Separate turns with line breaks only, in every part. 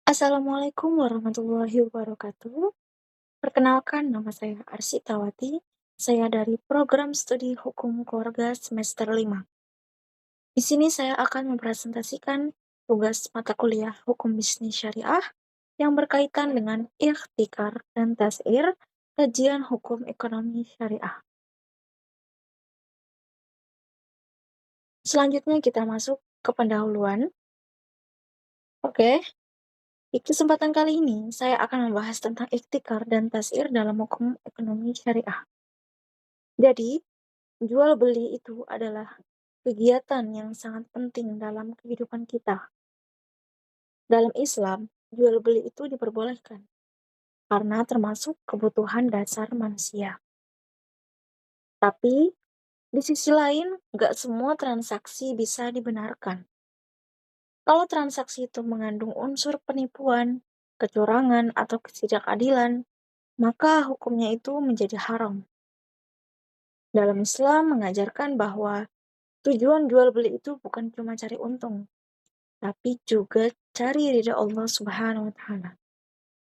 Assalamualaikum warahmatullahi wabarakatuh. Perkenalkan, nama saya Arsitawati. Saya dari program studi Hukum Keluarga semester 5. Di sini saya akan mempresentasikan tugas mata kuliah Hukum Bisnis Syariah yang berkaitan dengan ikhtikar dan tasir, kajian hukum ekonomi syariah. Selanjutnya kita masuk ke pendahuluan. Oke, di kesempatan kali ini saya akan membahas tentang ikhtikar dan tasir dalam hukum ekonomi syariah. Jadi, jual beli itu adalah kegiatan yang sangat penting dalam kehidupan kita. Dalam Islam, jual beli itu diperbolehkan karena termasuk kebutuhan dasar manusia. Tapi, di sisi lain, nggak semua transaksi bisa dibenarkan. Kalau transaksi itu mengandung unsur penipuan, kecurangan, atau ketidakadilan, maka hukumnya itu menjadi haram. Dalam Islam mengajarkan bahwa tujuan jual beli itu bukan cuma cari untung, tapi juga cari ridha Allah Subhanahu wa Ta'ala.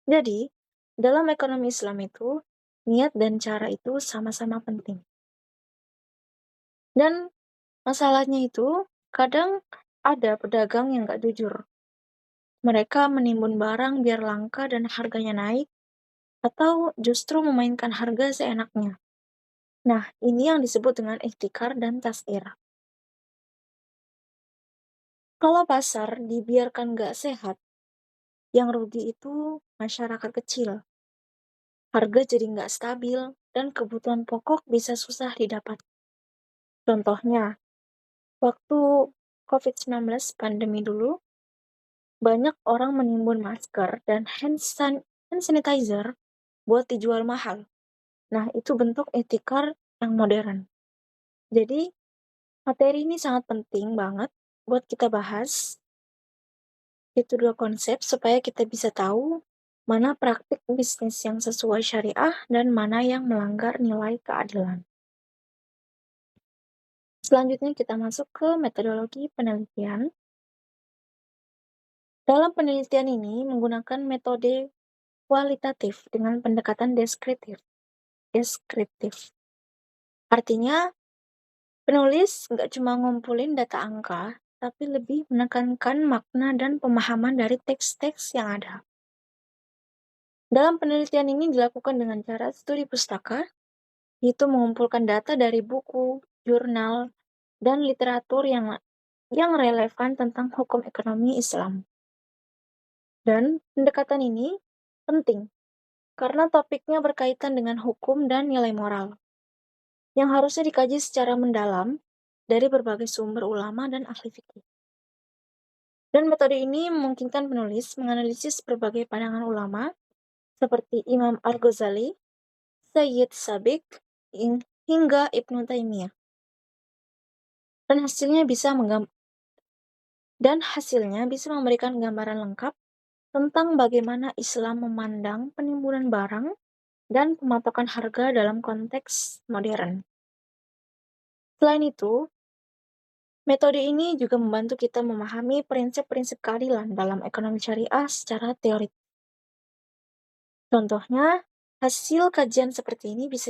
Jadi, dalam ekonomi Islam itu, niat dan cara itu sama-sama penting. Dan masalahnya itu, kadang ada pedagang yang gak jujur. Mereka menimbun barang biar langka dan harganya naik, atau justru memainkan harga seenaknya. Nah, ini yang disebut dengan ihtikar dan tasir. Kalau pasar dibiarkan gak sehat, yang rugi itu masyarakat kecil. Harga jadi nggak stabil, dan kebutuhan pokok bisa susah didapat. Contohnya, waktu COVID-19 pandemi dulu, banyak orang menimbun masker dan hand sanitizer buat dijual mahal. Nah, itu bentuk etikar yang modern. Jadi, materi ini sangat penting banget buat kita bahas. Itu dua konsep supaya kita bisa tahu mana praktik bisnis yang sesuai syariah dan mana yang melanggar nilai keadilan. Selanjutnya kita masuk ke metodologi penelitian. Dalam penelitian ini menggunakan metode kualitatif dengan pendekatan deskriptif. Artinya, penulis nggak cuma ngumpulin data angka, tapi lebih menekankan makna dan pemahaman dari teks-teks yang ada. Dalam penelitian ini dilakukan dengan cara studi pustaka, yaitu mengumpulkan data dari buku, jurnal, dan literatur yang relevan tentang hukum ekonomi Islam. Dan pendekatan ini penting karena topiknya berkaitan dengan hukum dan nilai moral yang harusnya dikaji secara mendalam dari berbagai sumber ulama dan ahli fikih. Dan metode ini memungkinkan penulis menganalisis berbagai pandangan ulama seperti Imam Al-Ghazali, Sayyid Sabiq, hingga Ibnu Taimiyah. Dan hasilnya bisa memberikan gambaran lengkap tentang bagaimana Islam memandang penimbunan barang dan pematokan harga dalam konteks modern. Selain itu, metode ini juga membantu kita memahami prinsip-prinsip keadilan dalam ekonomi syariah secara teori. Contohnya, hasil kajian seperti ini bisa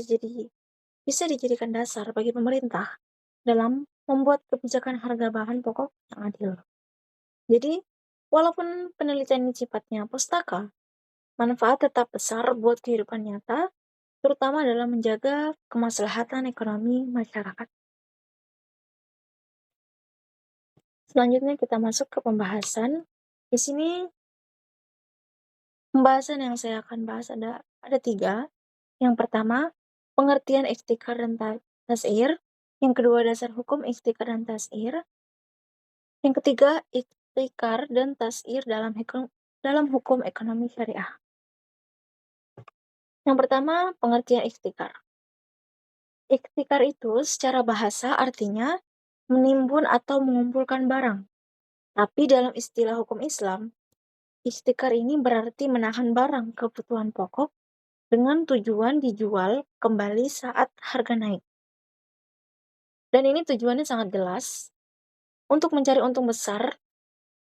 dijadikan dasar bagi pemerintah dalam membuat kebijakan harga bahan pokok yang adil. Jadi, walaupun penelitian ini sifatnya pustaka, manfaat tetap besar buat kehidupan nyata, terutama dalam menjaga kemaslahatan ekonomi masyarakat. Selanjutnya kita masuk ke pembahasan. Di sini pembahasan yang saya akan bahas ada 3. Yang pertama, pengertian ihtikar dan tasir. Yang kedua, dasar hukum ihtikar dan tasir. Yang ketiga, ihtikar dan tasir dalam hukum ekonomi syariah. Yang pertama, pengertian ihtikar. Ihtikar itu secara bahasa artinya menimbun atau mengumpulkan barang. Tapi dalam istilah hukum Islam, ihtikar ini berarti menahan barang kebutuhan pokok dengan tujuan dijual kembali saat harga naik. Dan ini tujuannya sangat jelas, untuk mencari untung besar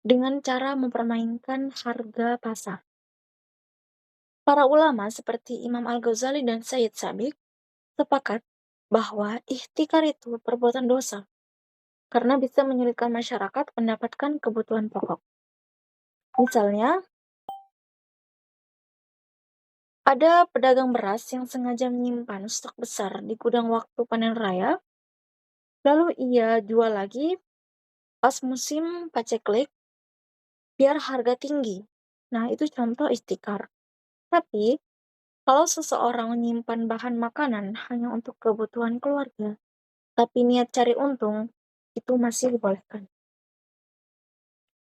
dengan cara mempermainkan harga pasar. Para ulama seperti Imam Al-Ghazali dan Sayyid Sabiq sepakat bahwa ihtikar itu perbuatan dosa karena bisa menyulitkan masyarakat mendapatkan kebutuhan pokok. Misalnya, ada pedagang beras yang sengaja menyimpan stok besar di gudang waktu panen raya, lalu ia jual lagi pas musim paceklik biar harga tinggi. Nah, itu contoh ihtikar. Tapi, kalau seseorang menyimpan bahan makanan hanya untuk kebutuhan keluarga, tapi niat cari untung, itu masih dibolehkan.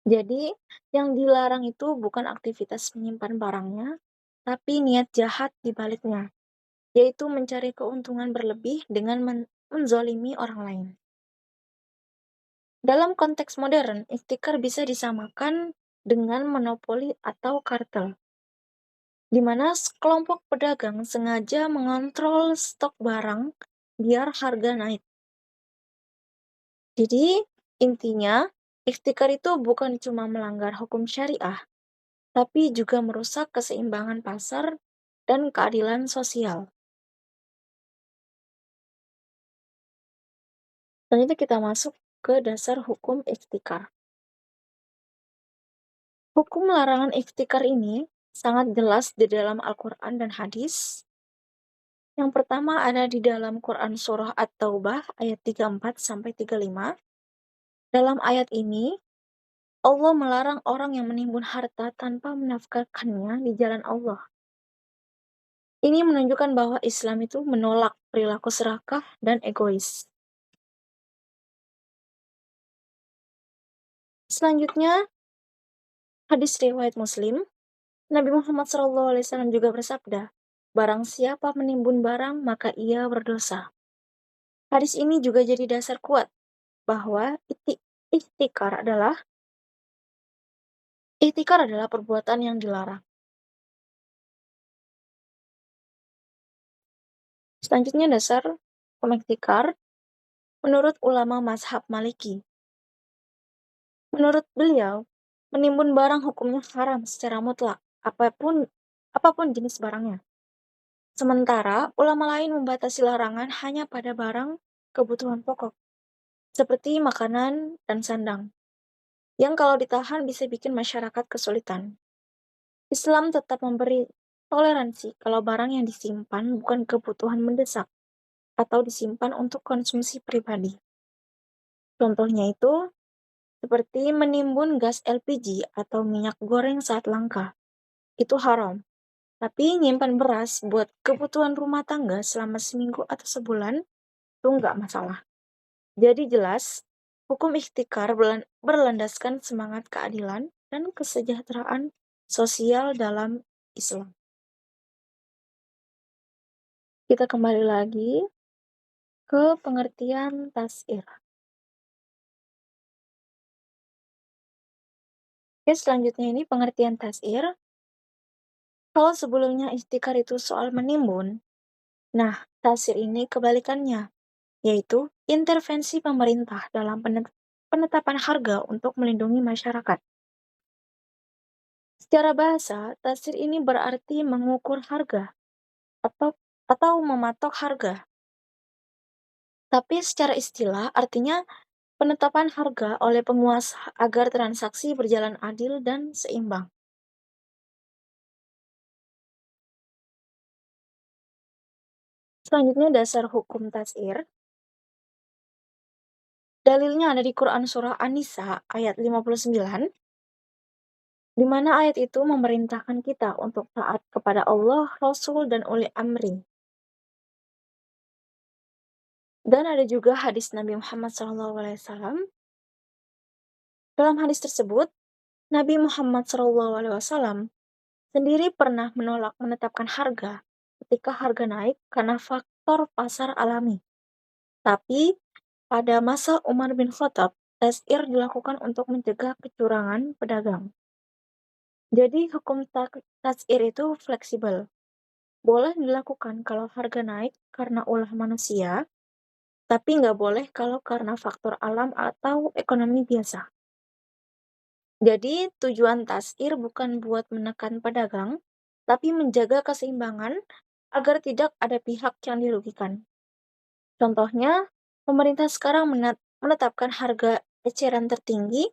Jadi, yang dilarang itu bukan aktivitas menyimpan barangnya, tapi niat jahat di baliknya, yaitu mencari keuntungan berlebih dengan menzolimi orang lain. Dalam konteks modern, ihtikar bisa disamakan dengan monopoli atau kartel, di mana sekelompok pedagang sengaja mengontrol stok barang biar harga naik. Jadi, intinya, ihtikar itu bukan cuma melanggar hukum syariah, tapi juga merusak keseimbangan pasar dan keadilan sosial. Selanjutnya kita masuk ke dasar hukum ihtikar. Hukum larangan ihtikar ini sangat jelas di dalam Al-Quran dan hadis. Yang pertama ada di dalam Quran Surah At-Taubah ayat 34-35. Dalam ayat ini, Allah melarang orang yang menimbun harta tanpa menafkahkannya di jalan Allah. Ini menunjukkan bahwa Islam itu menolak perilaku serakah dan egois. Selanjutnya, hadis riwayat Muslim, Nabi Muhammad SAW juga bersabda, "Barang siapa menimbun barang, maka ia berdosa." Hadis ini juga jadi dasar kuat bahwa ihtikar adalah perbuatan yang dilarang. Selanjutnya dasar hukum ihtikar menurut ulama mazhab Maliki. Menurut beliau, menimbun barang hukumnya haram secara mutlak, apapun jenis barangnya. Sementara ulama lain membatasi larangan hanya pada barang kebutuhan pokok, seperti makanan dan sandang, yang kalau ditahan bisa bikin masyarakat kesulitan. Islam tetap memberi toleransi kalau barang yang disimpan bukan kebutuhan mendesak atau disimpan untuk konsumsi pribadi. Contohnya itu seperti menimbun gas LPG atau minyak goreng saat langka. Itu haram. Tapi nyimpan beras buat kebutuhan rumah tangga selama seminggu atau sebulan itu nggak masalah. Jadi jelas, hukum ihtikar berlandaskan semangat keadilan dan kesejahteraan sosial dalam Islam. Kita kembali lagi ke pengertian tasir. Oke, selanjutnya ini pengertian tasir. Kalau sebelumnya ihtikar itu soal menimbun, nah tasir ini kebalikannya, yaitu intervensi pemerintah dalam penetapan harga untuk melindungi masyarakat. Secara bahasa, tasir ini berarti mengukur harga atau mematok harga. Tapi secara istilah artinya penetapan harga oleh penguasa agar transaksi berjalan adil dan seimbang. Selanjutnya dasar hukum tasir. Dalilnya ada di Quran Surah An-Nisa ayat 59, di mana ayat itu memerintahkan kita untuk taat kepada Allah, Rasul, dan uli amri. Dan ada juga hadis Nabi Muhammad SAW. Dalam hadis tersebut, Nabi Muhammad SAW sendiri pernah menolak menetapkan harga ketika harga naik karena faktor pasar alami. Tapi pada masa Umar bin Khattab, tasir dilakukan untuk mencegah kecurangan pedagang. Jadi hukum tasir itu fleksibel. Boleh dilakukan kalau harga naik karena ulah manusia, tapi nggak boleh kalau karena faktor alam atau ekonomi biasa. Jadi, tujuan tasir bukan buat menekan pedagang, tapi menjaga keseimbangan agar tidak ada pihak yang dirugikan. Contohnya, pemerintah sekarang menetapkan harga eceran tertinggi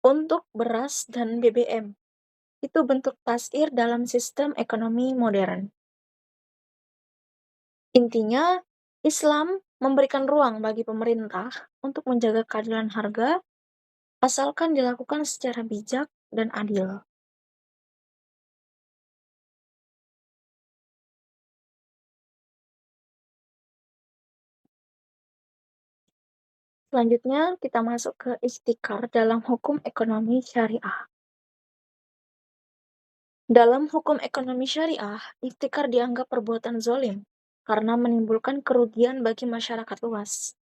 untuk beras dan BBM. Itu bentuk tasir dalam sistem ekonomi modern. Intinya, Islam memberikan ruang bagi pemerintah untuk menjaga keadilan harga, asalkan dilakukan secara bijak dan adil. Selanjutnya, kita masuk ke istikar dalam hukum ekonomi syariah. Dalam hukum ekonomi syariah, istikar dianggap perbuatan zolim karena menimbulkan kerugian bagi masyarakat luas.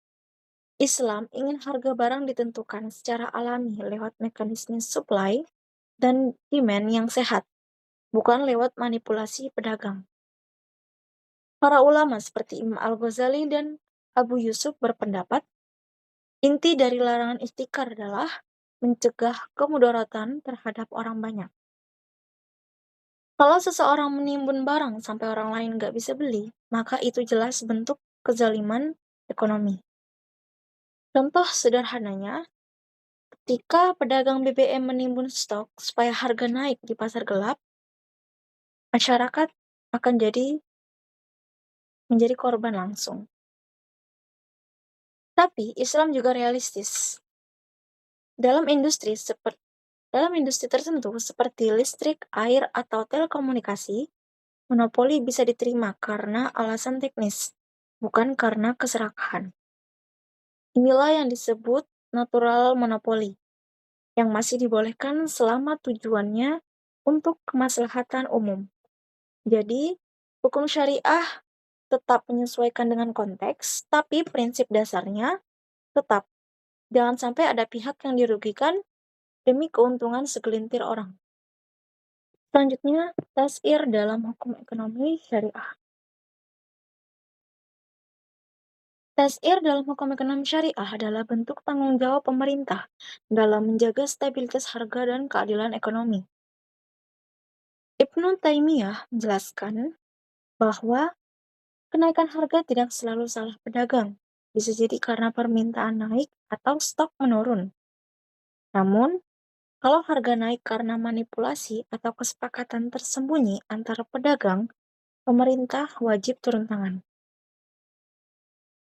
Islam ingin harga barang ditentukan secara alami lewat mekanisme supply dan demand yang sehat, bukan lewat manipulasi pedagang. Para ulama seperti Imam Al-Ghazali dan Abu Yusuf berpendapat, inti dari larangan istikar adalah mencegah kemudaratan terhadap orang banyak. Kalau seseorang menimbun barang sampai orang lain nggak bisa beli, maka itu jelas bentuk kezaliman ekonomi. Contoh sederhananya, ketika pedagang BBM menimbun stok supaya harga naik di pasar gelap, masyarakat akan menjadi korban langsung. Tapi Islam juga realistis. Dalam industri tertentu seperti listrik, air, atau telekomunikasi, monopoli bisa diterima karena alasan teknis, bukan karena keserakahan. Inilah yang disebut natural monopoli, yang masih dibolehkan selama tujuannya untuk kemaslahatan umum. Jadi, hukum syariah tetap menyesuaikan dengan konteks, tapi prinsip dasarnya tetap jangan sampai ada pihak yang dirugikan demi keuntungan segelintir orang. Selanjutnya, tasir dalam hukum ekonomi syariah. Tasir dalam hukum ekonomi syariah adalah bentuk tanggung jawab pemerintah dalam menjaga stabilitas harga dan keadilan ekonomi. Ibnu Taimiyah menjelaskan bahwa kenaikan harga tidak selalu salah pedagang, bisa jadi karena permintaan naik atau stok menurun. Namun, kalau harga naik karena manipulasi atau kesepakatan tersembunyi antara pedagang, pemerintah wajib turun tangan.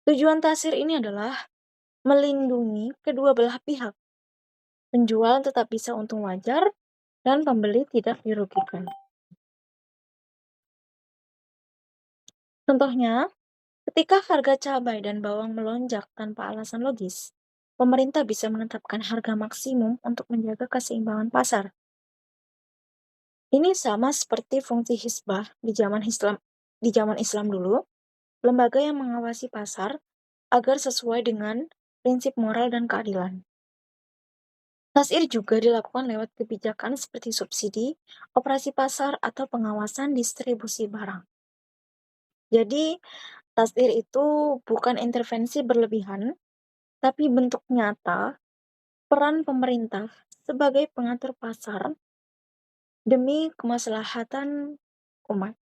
Tujuan tasir ini adalah melindungi kedua belah pihak. Penjual tetap bisa untung wajar dan pembeli tidak dirugikan. Contohnya, ketika harga cabai dan bawang melonjak tanpa alasan logis, pemerintah bisa menetapkan harga maksimum untuk menjaga keseimbangan pasar. Ini sama seperti fungsi hisbah di zaman Islam dulu, lembaga yang mengawasi pasar agar sesuai dengan prinsip moral dan keadilan. Tasir juga dilakukan lewat kebijakan seperti subsidi, operasi pasar, atau pengawasan distribusi barang. Jadi, tasir itu bukan intervensi berlebihan, tapi bentuk nyata peran pemerintah sebagai pengatur pasar demi kemaslahatan umat.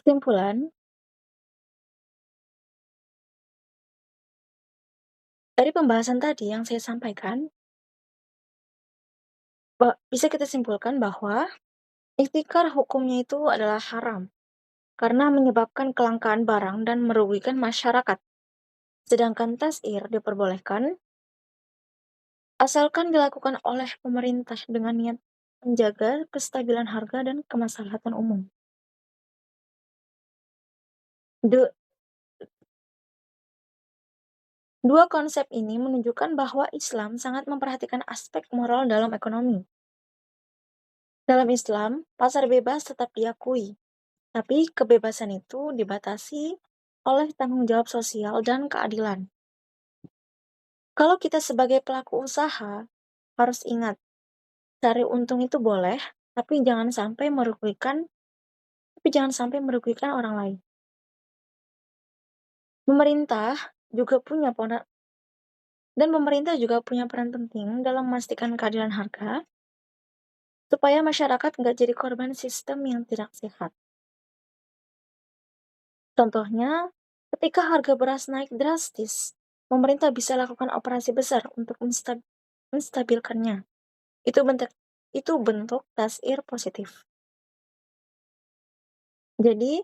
Kesimpulan, dari pembahasan tadi yang saya sampaikan, bisa kita simpulkan bahwa ihtikar hukumnya itu adalah haram karena menyebabkan kelangkaan barang dan merugikan masyarakat. Sedangkan tasir diperbolehkan asalkan dilakukan oleh pemerintah dengan niat menjaga kestabilan harga dan kemaslahatan umum. Dua konsep ini menunjukkan bahwa Islam sangat memperhatikan aspek moral dalam ekonomi. Dalam Islam, pasar bebas tetap diakui, tapi kebebasan itu dibatasi oleh tanggung jawab sosial dan keadilan. Kalau kita sebagai pelaku usaha, harus ingat, cari untung itu boleh, tapi jangan sampai merugikan orang lain. Pemerintah juga punya pera dan pemerintah juga punya peran penting dalam memastikan keadilan harga, supaya masyarakat nggak jadi korban sistem yang tidak sehat. Contohnya, ketika harga beras naik drastis, pemerintah bisa lakukan operasi besar untuk menstabilkannya. Itu bentuk itu bentuk tasir positif. Jadi,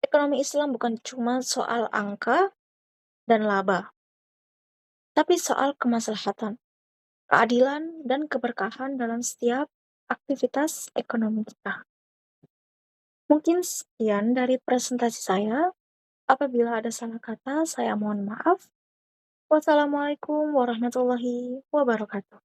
ekonomi Islam bukan cuma soal angka dan laba, tapi soal kemaslahatan, keadilan, dan keberkahan dalam setiap aktivitas ekonomi kita. Mungkin sekian dari presentasi saya. Apabila ada salah kata, saya mohon maaf. Wassalamualaikum warahmatullahi wabarakatuh.